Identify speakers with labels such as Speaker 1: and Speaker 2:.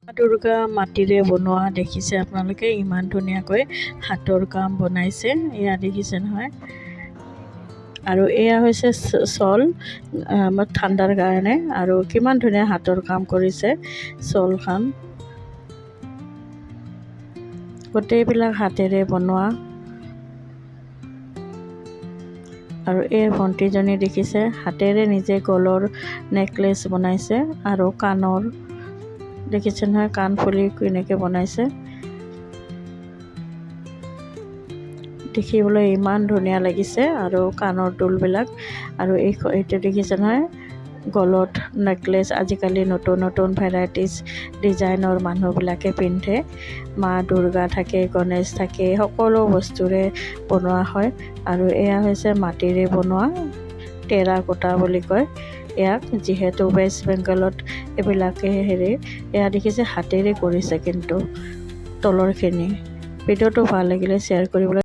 Speaker 1: দুৰ্গা মাটিৰে বনোৱা দেখিছে আপোনালোকে ইমান ধুনীয়াকৈ হাতৰ কাম বনাইছে এয়া দেখিছে নহয় আৰু এয়া হৈছে শল ঠাণ্ডাৰ কাৰণে আৰু কিমান ধুনীয়া হাতৰ কাম কৰিছে শলখন গোটেইবিলাক হাতেৰে বনোৱা আৰু এই ভণ্টিজনী দেখিছে হাতেৰে নিজে গলৰ নেকলেছ বনাইছে আৰু কাণৰ দেখিছে নহয় কাণফুলি কেনেকৈ বনাইছে দেখিবলৈ ইমান ধুনীয়া লাগিছে আৰু কাণৰ দুলবিলাক আৰু এইটো দেখিছে নহয় গলত নেকলেছ আজিকালি নতুন নতুন ভেৰাইটিজ ডিজাইনৰ মানুহবিলাকে পিন্ধে মা দুৰ্গা থাকে গণেশ থাকে সকলো বস্তুৰে বনোৱা হয় আৰু এয়া হৈছে মাটিৰে বনোৱা টেৰাকোটা বুলি কয় ইয়াক যিহেতু ৱেষ্ট বেংগলত এইবিলাকে এয়া দেখিছে হাতেৰে কৰিছে কিন্তু তলৰখিনি ভিডিঅ'টো ভাল লাগিলে শ্বেয়াৰ কৰিবলৈ